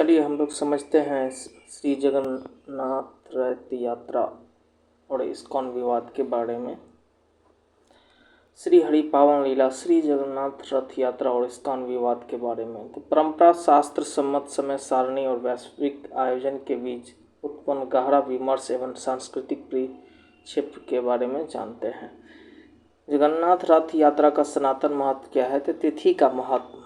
चलिए हम लोग समझते हैं श्री जगन्नाथ रथ यात्रा और इस्कॉन विवाद के बारे में। श्री हरि पावन लीला, श्री जगन्नाथ रथ यात्रा और इस्कॉन विवाद के बारे में। तो परंपरा, शास्त्र सम्मत समय सारणी और वैश्विक आयोजन के बीच उत्पन्न गहरा विमर्श एवं सांस्कृतिक परिप्रेक्ष्य के बारे में जानते हैं। जगन्नाथ रथ यात्रा का सनातन महत्व क्या है? तो तिथि का महत्व।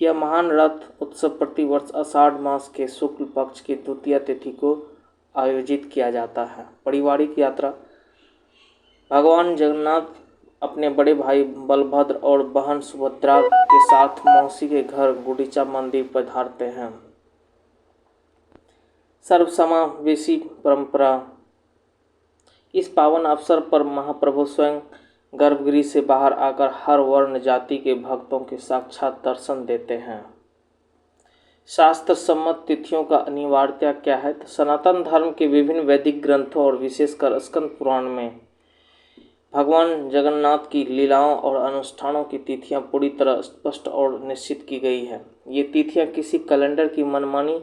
यह महान रथ उत्सव प्रतिवर्ष आषाढ़ मास के शुक्ल पक्ष की द्वितीय तिथि को आयोजित किया जाता है। पारिवारिक यात्रा, भगवान जगन्नाथ अपने बड़े भाई बलभद्र और बहन सुभद्रा के साथ मौसी के घर गुंडीचा मंदिर पधारते हैं। सर्वसमावेशी परंपरा, इस पावन अवसर पर महाप्रभु स्वयं गर्भगृह से बाहर आकर हर वर्ण जाति के भक्तों के साक्षात दर्शन देते हैं। शास्त्र सम्मत तिथियों का अनिवार्यता क्या है? तो सनातन धर्म के विभिन्न वैदिक ग्रंथों और विशेषकर स्कंद पुराण में भगवान जगन्नाथ की लीलाओं और अनुष्ठानों की तिथियां पूरी तरह स्पष्ट और निश्चित की गई है। ये तिथियां किसी कैलेंडर की मनमानी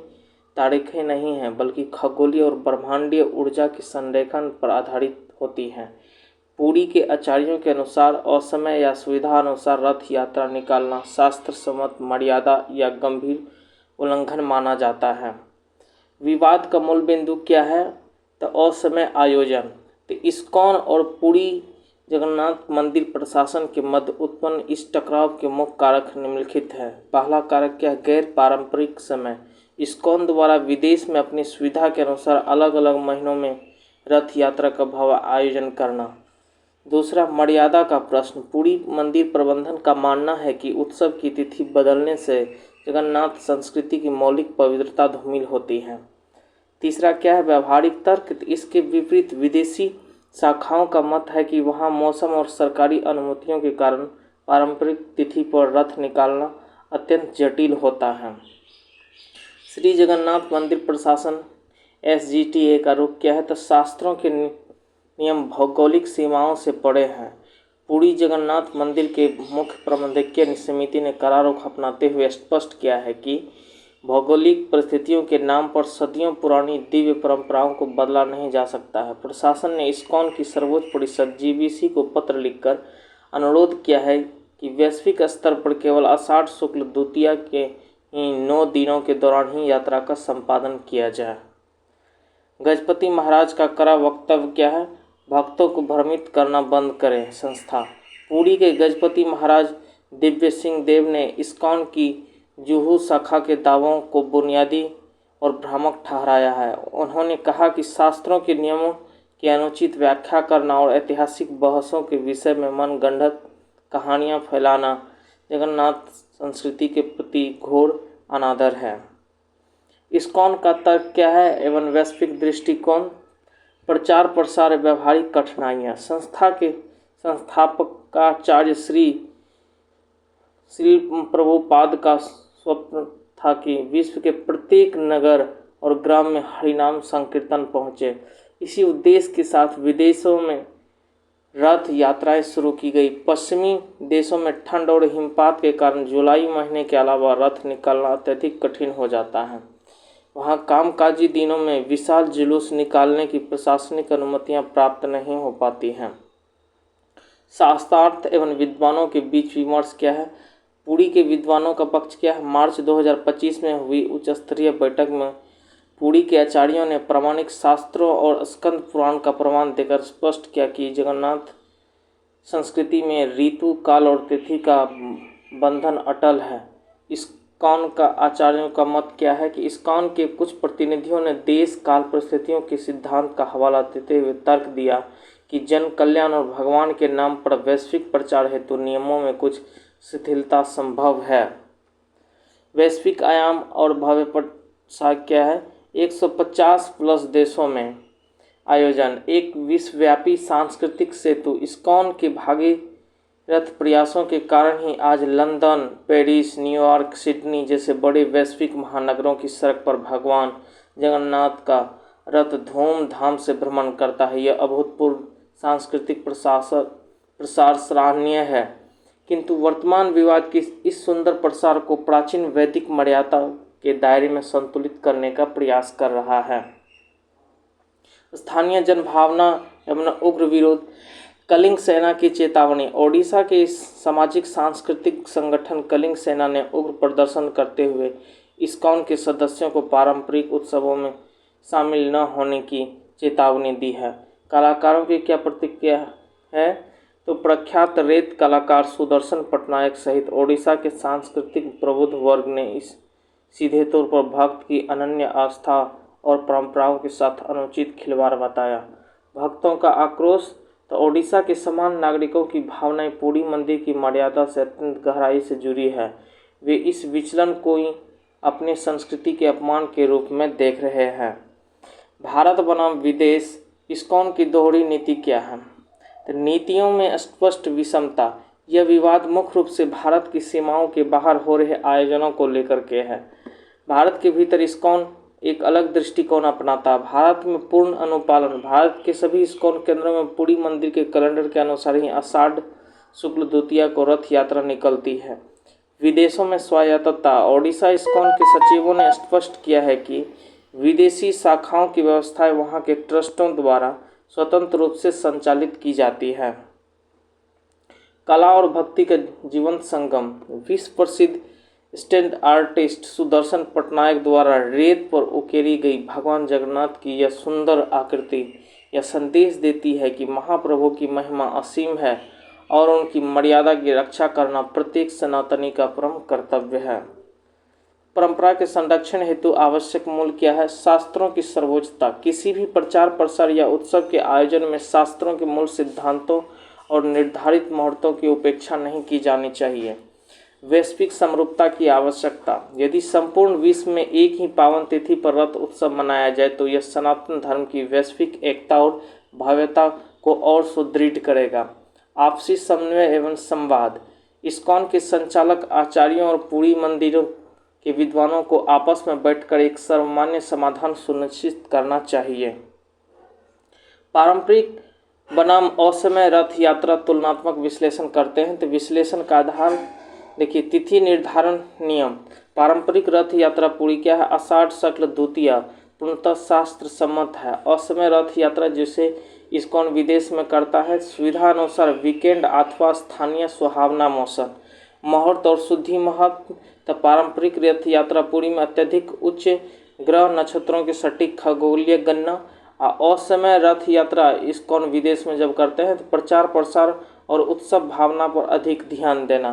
तारीखें नहीं हैं, बल्कि खगोलीय और ब्रह्मांडीय ऊर्जा के संरेखण पर आधारित होती हैं। पुरी के आचार्यों के अनुसार असमय या सुविधा अनुसार रथ यात्रा निकालना शास्त्र सम्मत मर्यादा या गंभीर उल्लंघन माना जाता है। विवाद का मूल बिंदु क्या है? तो असमय आयोजन। तो इस्कॉन और पुरी जगन्नाथ मंदिर प्रशासन के मध्य उत्पन्न इस टकराव के मुख्य कारक निम्नलिखित है। पहला कारक क्या है? गैर पारंपरिक समय। इस्कॉन द्वारा विदेश में अपनी सुविधा के अनुसार अलग अलग महीनों में रथ यात्रा का भव्य आयोजन करना। दूसरा, मर्यादा का प्रश्न। पुरी मंदिर प्रबंधन का मानना है कि उत्सव की तिथि बदलने से जगन्नाथ संस्कृति की मौलिक पवित्रता धूमिल होती है। तीसरा क्या है? व्यवहारिक तर्क। इसके विपरीत विदेशी शाखाओं का मत है कि वहां मौसम और सरकारी अनुमतियों के कारण पारंपरिक तिथि पर रथ निकालना अत्यंत जटिल होता है। श्री जगन्नाथ मंदिर प्रशासन SGTA का रुख क्या है? तो शास्त्रों के नियम भौगोलिक सीमाओं से परे हैं। पुरी जगन्नाथ मंदिर के मुख्य प्रबंधकीय समिति ने कड़ा रुख अपनाते हुए स्पष्ट किया है कि भौगोलिक परिस्थितियों के नाम पर सदियों पुरानी दिव्य परंपराओं को बदला नहीं जा सकता है। प्रशासन ने इस्कॉन की सर्वोच्च परिषद GBC को पत्र लिखकर अनुरोध किया है कि वैश्विक स्तर पर केवल आषाढ़ शुक्ल द्वितीया के 9 दिनों के दौरान ही यात्रा का संपादन किया जाए। गजपति महाराज का कड़ा वक्तव्य क्या है? भक्तों को भ्रमित करना बंद करें। संस्था, पुरी के गजपति महाराज दिव्य सिंह देव ने इस्कॉन की जुहू शाखा के दावों को बुनियादी और भ्रामक ठहराया है। उन्होंने कहा कि शास्त्रों के नियमों की अनुचित व्याख्या करना और ऐतिहासिक बहसों के विषय में मनगढ़ंत कहानियां फैलाना जगन्नाथ संस्कृति के प्रति घोर अनादर है। इस्कॉन का तर्क क्या है एवं वैश्विक दृष्टिकोण? प्रचार प्रसार व्यवहारिक कठिनाइयाँ। संस्था के संस्थापकाचार्य श्री प्रभुपाद का स्वप्न था कि विश्व के प्रत्येक नगर और ग्राम में हरिनाम संकीर्तन पहुँचे। इसी उद्देश्य के साथ विदेशों में रथ यात्राएं शुरू की गई। पश्चिमी देशों में ठंड और हिमपात के कारण जुलाई महीने के अलावा रथ निकालना अत्यधिक कठिन हो जाता है। वहाँ कामकाजी दिनों में विशाल जुलूस निकालने की प्रशासनिक अनुमतियाँ प्राप्त नहीं हो पाती हैं। शास्त्रार्थ एवं विद्वानों के बीच विमर्श क्या है? पुरी के विद्वानों का पक्ष क्या है? मार्च 2025 में हुई उच्च स्तरीय बैठक में पुरी के आचार्यों ने प्रामाणिक शास्त्रों और स्कंद पुराण का प्रमाण देकर स्पष्ट किया कि जगन्नाथ संस्कृति में ऋतु, काल और तिथि का बंधन अटल है। इस्कॉन का आचार्यों का मत क्या है? कि इस्कॉन के कुछ प्रतिनिधियों ने देश काल परिस्थितियों के सिद्धांत का हवाला देते हुए तर्क दिया कि जन कल्याण और भगवान के नाम पर वैश्विक प्रचार हेतु नियमों में कुछ शिथिलता संभव है। वैश्विक आयाम और भव्य प्रसार क्या है? 150 प्लस देशों में आयोजन, एक विश्वव्यापी सांस्कृतिक सेतु। इस्कॉन के भागीरथ प्रयासों के कारण ही आज लंदन, पेरिस, न्यूयॉर्क, सिडनी जैसे बड़े वैश्विक महानगरों की सड़क पर भगवान जगन्नाथ का रथ धूमधाम से भ्रमण करता है। यह अभूतपूर्व सांस्कृतिक प्रसार सराहनीय है, किंतु वर्तमान विवाद की इस सुंदर प्रसार को प्राचीन वैदिक मर्यादा के दायरे में संतुलित करने का प्रयास कर रहा है। स्थानीय जनभावना एवं उग्र विरोध, कलिंग सेना की चेतावनी। ओडिशा के सामाजिक सांस्कृतिक संगठन कलिंग सेना ने उग्र प्रदर्शन करते हुए इस्कॉन के सदस्यों को पारंपरिक उत्सवों में शामिल न होने की चेतावनी दी है। कलाकारों की क्या प्रतिक्रिया है? तो प्रख्यात रेत कलाकार सुदर्शन पटनायक सहित ओडिशा के सांस्कृतिक प्रबुद्ध वर्ग ने इस सीधे तौर पर भक्त की अनन्य आस्था और परंपराओं के साथ अनुचित खिलवाड़ बताया। भक्तों का आक्रोश, तो ओडिशा के समान नागरिकों की भावनाएं पुरी मंदिर की मर्यादा से अत्यंत गहराई से जुड़ी है। वे इस विचलन को ही अपनी संस्कृति के अपमान के रूप में देख रहे हैं। भारत बनाम विदेश, इस्कॉन की दोहरी नीति क्या है? तो नीतियों में स्पष्ट विषमता। यह विवाद मुख्य रूप से भारत की सीमाओं के बाहर हो रहे आयोजनों को लेकर के है। भारत के भीतर इस्कॉन एक अलग दृष्टिकोण अपनाता। भारत में पूर्ण अनुपालन। भारत के सभी इस्कॉन केंद्रों में पुरी मंदिर के कैलेंडर के अनुसार ही आषाढ़ शुक्ल द्वितीया को रथ यात्रा निकलती है। विदेशों में स्वायत्तता। ओडिशा इस्कॉन के सचिवों ने स्पष्ट किया है कि विदेशी शाखाओं की व्यवस्थाएं वहां के ट्रस्टों द्वारा स्वतंत्र रूप से संचालित की जाती है। कला और भक्ति का जीवंत संगम। विश्व प्रसिद्ध स्टैंड आर्टिस्ट सुदर्शन पटनायक द्वारा रेत पर उकेरी गई भगवान जगन्नाथ की यह सुंदर आकृति यह संदेश देती है कि महाप्रभु की महिमा असीम है और उनकी मर्यादा की रक्षा करना प्रत्येक सनातनी का परम कर्तव्य है। परंपरा के संरक्षण हेतु आवश्यक मूल क्या है? शास्त्रों की सर्वोच्चता। किसी भी प्रचार प्रसार या उत्सव के आयोजन में शास्त्रों के मूल सिद्धांतों और निर्धारित मुहूर्तों की उपेक्षा नहीं की जानी चाहिए। वैश्विक समरूपता की आवश्यकता। यदि संपूर्ण विश्व में एक ही पावन तिथि पर रथ उत्सव मनाया जाए तो यह सनातन धर्म की वैश्विक एकता और भव्यता को और सुदृढ़ करेगा। आपसी समन्वय एवं संवाद। इस्कॉन के संचालक आचार्यों और पुरी मंदिरों के विद्वानों को आपस में बैठकर एक सर्वमान्य समाधान सुनिश्चित करना चाहिए। पारंपरिक बनाम असमय रथ यात्रा तुलनात्मक विश्लेषण करते हैं। तो विश्लेषण का आधार देखिए, तिथि निर्धारण नियम। पारंपरिक रथ यात्रा पुरी क्या है? आषाढ़ शुक्ल द्वितीया पूर्णतः शास्त्र सम्मत है। असमय रथ यात्रा जिसे इस्कॉन विदेश में करता है सुविधा अनुसार वीकेंड अथवा स्थानीय सुहावना मौसम, मुहूर्त और शुद्धि महत्व। तो पारंपरिक रथ यात्रा पुरी में अत्यधिक उच्च ग्रह नक्षत्रों की सटीक खगोलीय गणना। असमय रथ यात्रा इस्कॉन विदेश में जब करते हैं तो प्रचार प्रसार और उत्सव भावना पर अधिक ध्यान देना।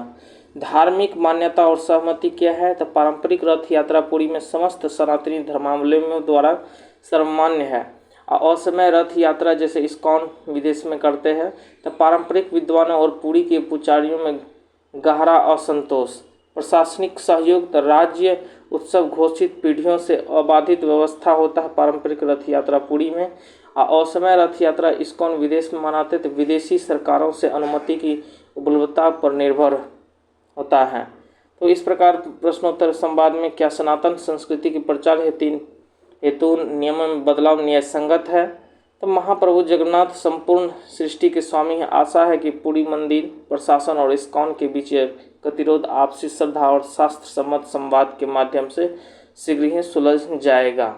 धार्मिक मान्यता और सहमति क्या है? तो पारंपरिक रथ यात्रा पुरी में समस्त सनातनी धर्मावलंबियों द्वारा सर्वमान्य है। असमय रथ यात्रा जैसे इस्कॉन विदेश में करते हैं तो पारंपरिक विद्वानों और पुरी के पुजारियों में गहरा असंतोष। प्रशासनिक सहयोग। तो राज्य उत्सव घोषित पीढ़ियों से अबाधित व्यवस्था होता है पारंपरिक रथ यात्रा पुरी में। असमय रथ यात्रा इस्कॉन विदेश में मनाते तो विदेशी सरकारों से अनुमति की उपलब्धता पर निर्भर होता है। तो इस प्रकार प्रश्नोत्तर संवाद में क्या सनातन संस्कृति के प्रचार हेतु नियमों में बदलाव न्याय संगत है? तो महाप्रभु जगन्नाथ संपूर्ण सृष्टि के स्वामी है। आशा है कि पुरी मंदिर प्रशासन और इस्कॉन के बीच गतिरोध आपसी श्रद्धा और शास्त्र सम्मत संवाद के माध्यम से शीघ्र ही सुलझ जाएगा।